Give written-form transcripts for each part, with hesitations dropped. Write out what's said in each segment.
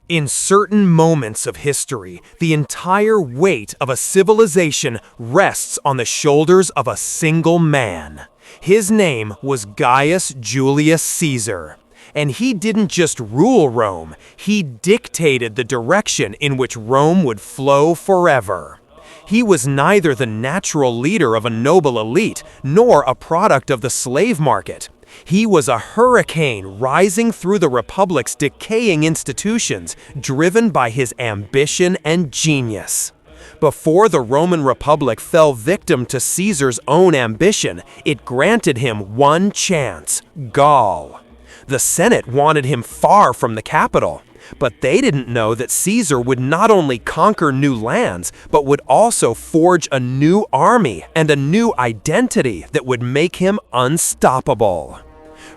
In certain moments of history, the entire weight of a civilization rests on the shoulders of a single man. His name was Gaius Julius Caesar. And he didn't just rule Rome, he dictated the direction in which Rome would flow forever. He was neither the natural leader of a noble elite, nor a product of the slave market. He was a hurricane rising through the Republic's decaying institutions, driven by his ambition and genius. Before the Roman Republic fell victim to Caesar's own ambition, it granted him one chance: Gaul. The Senate wanted him far from the capital, but they didn't know that Caesar would not only conquer new lands, but would also forge a new army and a new identity that would make him unstoppable.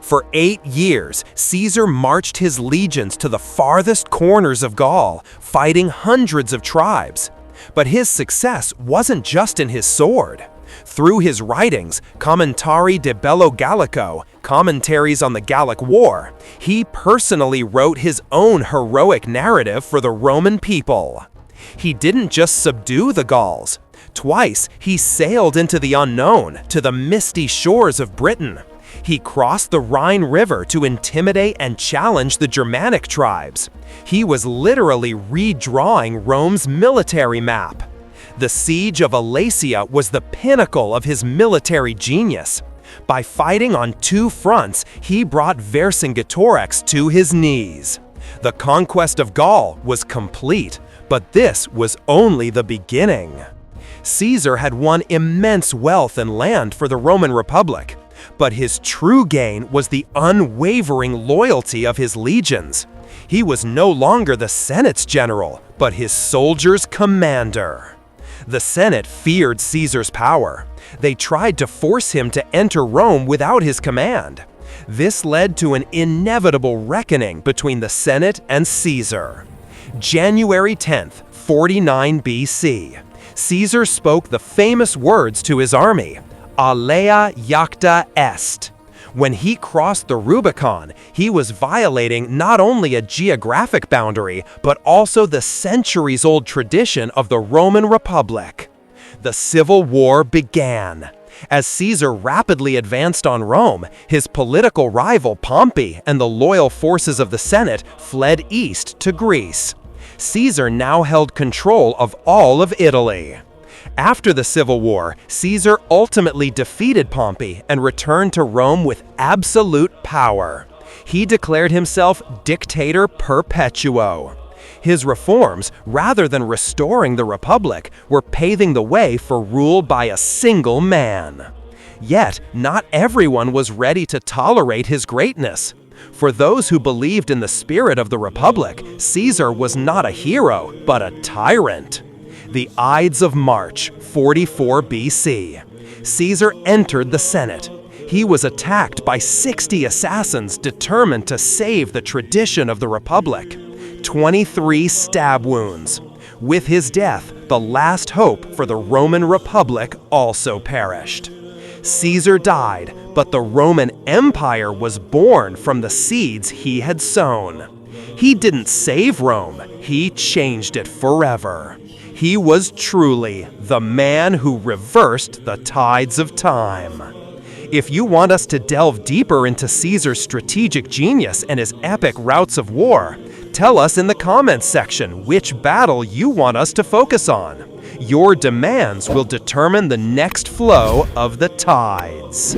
For 8 years, Caesar marched his legions to the farthest corners of Gaul, fighting hundreds of tribes. But his success wasn't just in his sword. Through his writings, Commentarii de Bello Gallico, commentaries on the Gallic War, he personally wrote his own heroic narrative for the Roman people. He didn't just subdue the Gauls. Twice, he sailed into the unknown, to the misty shores of Britain. He crossed the Rhine River to intimidate and challenge the Germanic tribes. He was literally redrawing Rome's military map. The siege of Alea was the pinnacle of his military genius. By fighting on 2 fronts, he brought Vercingetorix to his knees. The conquest of Gaul was complete, but this was only the beginning. Caesar had won immense wealth and land for the Roman Republic, but his true gain was the unwavering loyalty of his legions. He was no longer the Senate's general, but his soldiers' commander. The Senate feared Caesar's power. They tried to force him to enter Rome without his command. This led to an inevitable reckoning between the Senate and Caesar. January 10th, 49 BC. Caesar spoke the famous words to his army: Alea iacta est. When he crossed the Rubicon, he was violating not only a geographic boundary, but also the centuries-old tradition of the Roman Republic. The Civil War began. As Caesar rapidly advanced on Rome, his political rival Pompey and the loyal forces of the Senate fled east to Greece. Caesar now held control of all of Italy. After the Civil War, Caesar ultimately defeated Pompey and returned to Rome with absolute power. He declared himself Dictator Perpetuo. His reforms, rather than restoring the Republic, were paving the way for rule by a single man. Yet, not everyone was ready to tolerate his greatness. For those who believed in the spirit of the Republic, Caesar was not a hero, but a tyrant. The Ides of March, 44 BC. Caesar entered the Senate. He was attacked by 60 assassins determined to save the tradition of the Republic. 23 stab wounds. With his death, the last hope for the Roman Republic also perished. Caesar died, but the Roman Empire was born from the seeds he had sown. He didn't save Rome, he changed it forever. He was truly the man who reversed the tides of time. If you want us to delve deeper into Caesar's strategic genius and his epic routes of war, tell us in the comments section which battle you want us to focus on. Your demands will determine the next flow of the tides.